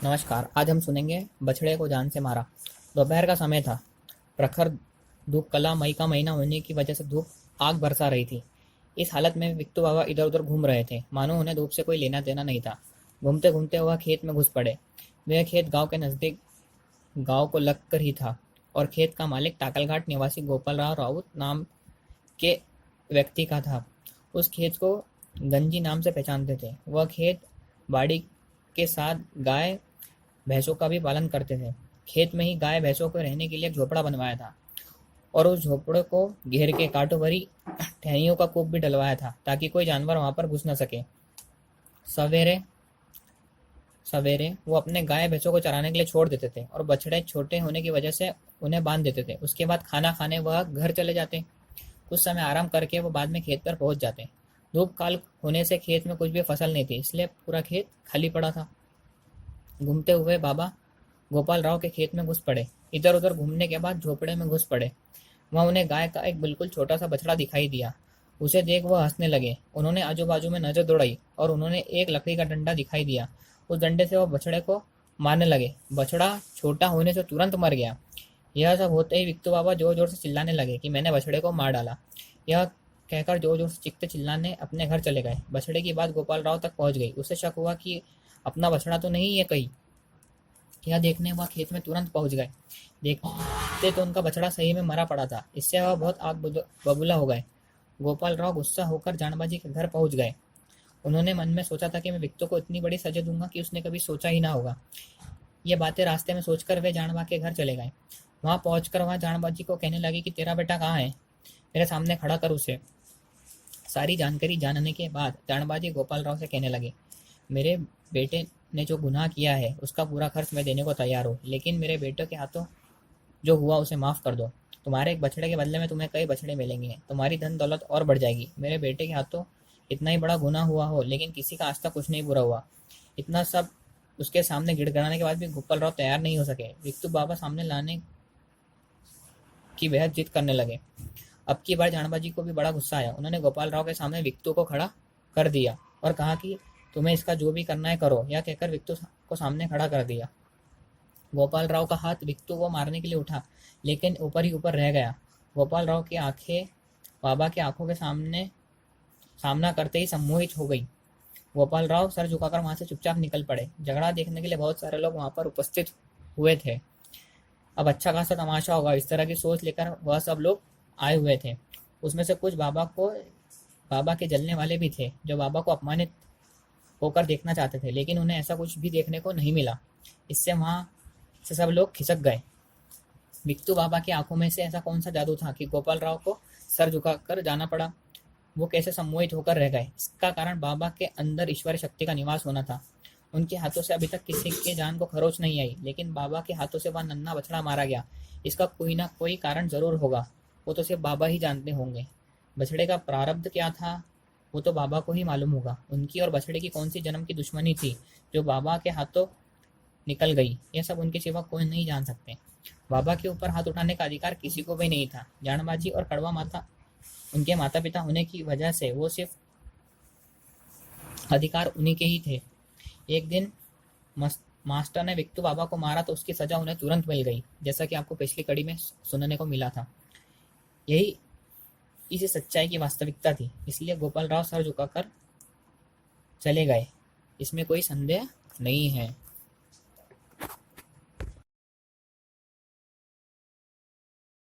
नमस्कार। आज हम सुनेंगे बछड़े को जान से मारा। दोपहर का समय था। प्रखर धूप, कला मई का महीना होने की वजह से धूप आग बरसा रही थी। इस हालत में विक्टू बाबा इधर उधर घूम रहे थे, मानो उन्हें धूप से कोई लेना देना नहीं था। घूमते घूमते वह खेत में घुस पड़े। वह खेत गांव के नजदीक गांव को लगकर ही था और खेत का मालिक टाकलघाट निवासी गोपाल राव राउत नाम के व्यक्ति का था। उस खेत को गंजी नाम से पहचानते थे। वह खेत बाड़ी के साथ गाय भैंसों का भी पालन करते थे। खेत में ही गाय भैंसों को रहने के लिए एक झोपड़ा बनवाया था और उस झोपड़े को घेर के कांटों भरी टहनियों का कूप भी डलवाया था ताकि कोई जानवर वहां पर घुस न सके। सवेरे सवेरे वो अपने गाय भैंसों को चराने के लिए छोड़ देते थे और बछड़े छोटे होने की वजह से उन्हें बांध देते थे। उसके बाद खाना खाने वह घर चले जाते। कुछ समय आराम करके वो बाद में खेत पर पहुंच जाते। धूप काल होने से खेत में कुछ भी फसल नहीं थी, इसलिए पूरा खेत खाली पड़ा था। घूमते हुए बाबा गोपाल राव के खेत में घुस पड़े। इधर उधर घूमने के बाद झोपड़े में घुस पड़े। वहां उन्हें गाय का एक बिल्कुल छोटा सा बछड़ा दिखाई दिया। उसे देख वह हंसने लगे। उन्होंने आजू बाजू में नजर दौड़ाई और उन्होंने एक लकड़ी का डंडा दिखाई दिया। उस डंडे से वह बछड़े को मारने लगे। बछड़ा छोटा होने से तुरंत मर गया। यह सब होते ही विक्टू बाबा जोर जोर से चिल्लाने लगे कि मैंने बछड़े को मार डाला। यह कहकर जोर जोर से चीखते चिल्लाने अपने घर चले गए। बछड़े की बात गोपाल राव तक पहुंच गई। उसे शक हुआ कि अपना बछड़ा तो नहीं है कहीं। यह देखने वह खेत में तुरंत पहुंच गए। देखते तो उनका बछड़ा सही में मरा पड़ा था। इससे वह बहुत आग बबूला हो गए। गोपाल राव गुस्सा होकर जानबाजी के घर पहुंच गए। उन्होंने मन में सोचा था कि मैं विक्टो को इतनी बड़ी सजा दूंगा कि उसने कभी सोचा ही ना होगा। ये बातें रास्ते में सोचकर वे जानबा के घर चले गए। वहां पहुंचकर वह जानबाजी को कहने लगी कि तेरा बेटा कहाँ है, मेरे सामने खड़ा कर उसे। सारी जानकारी जानने के बाद जानबाजी गोपाल राव से कहने लगे, मेरे बेटे ने जो गुनाह किया है उसका पूरा खर्च मैं देने को तैयार हूँ, लेकिन मेरे बेटे के हाथों जो हुआ उसे माफ कर दो। तुम्हारे एक बछड़े के बदले में तुम्हें कई बछड़े मिलेंगे। तुम्हारी धन दौलत और बढ़ जाएगी। मेरे बेटे के हाथों इतना ही बड़ा गुनाह हुआ हो, लेकिन किसी का आज तक कुछ नहीं बुरा हुआ। इतना सब उसके सामने गिड़गिड़ाने के बाद भी गोपाल राव तैयार नहीं हो सके। विक्टू बाबा सामने लाने की बेहद जिद करने लगे। अब की बार जानबाजी को भी बड़ा गुस्सा आया। उन्होंने गोपाल राव के सामने विक्टू को खड़ा कर दिया और कहा कि तुम्हें इसका जो भी करना है करो। यह कहकर विक्टू को सामने खड़ा कर दिया। गोपाल राव का हाथ विक्टू को मारने के लिए उठा, लेकिन ऊपर ही ऊपर रह गया। गोपाल राव की आंखें बाबा की आंखों के सामने सामना करते ही सम्मोहित हो गई। गोपाल राव सर झुकाकर वहां से चुपचाप निकल पड़े। झगड़ा देखने के लिए बहुत सारे लोग वहां पर उपस्थित हुए थे। अब अच्छा खासा तमाशा होगा, इस तरह की सोच लेकर वह सब लोग आए हुए थे। उसमें से कुछ बाबा के जलने वाले भी थे, जो बाबा को अपमानित होकर देखना चाहते थे, लेकिन उन्हें ऐसा कुछ भी देखने को नहीं मिला। इससे वहां से सब लोग खिसक गए। बिट्टू बाबा की आंखों में से ऐसा कौन सा जादू था कि गोपाल राव को सर झुकाकर जाना पड़ा। वो कैसे सम्मोहित होकर रह गए? इसका कारण बाबा के अंदर ईश्वरी शक्ति का निवास होना था। उनके हाथों से अभी तक किसी के जान को खरोच नहीं आई, लेकिन बाबा के हाथों से वह नन्हा बछड़ा मारा गया। इसका कोई ना कोई कारण जरूर होगा। वो तो सिर्फ बाबा ही जानते होंगे। बछड़े का प्रारब्ध क्या था वो तो बाबा को ही मालूम होगा। उनकी और बछड़े की कौन सी जन्म की दुश्मनी थी जो बाबा के हाथों निकल गई, यह सब उनके सिवा कोई नहीं जान सकते। बाबा के ऊपर हाथ उठाने का अधिकार किसी को भी नहीं था। जानबाजी और कड़वा माता उनके माता पिता होने की वजह से वो सिर्फ अधिकार उन्हीं के ही थे। एक दिन मास्टर ने विक्टू बाबा को मारा तो उसकी सजा उन्हें तुरंत मिल गई, जैसा कि आपको पिछली कड़ी में सुनने को मिला था। यही इसी सच्चाई की वास्तविकता थी, इसलिए गोपाल राव सर झुकाकर चले गए। इसमें कोई संदेह नहीं है।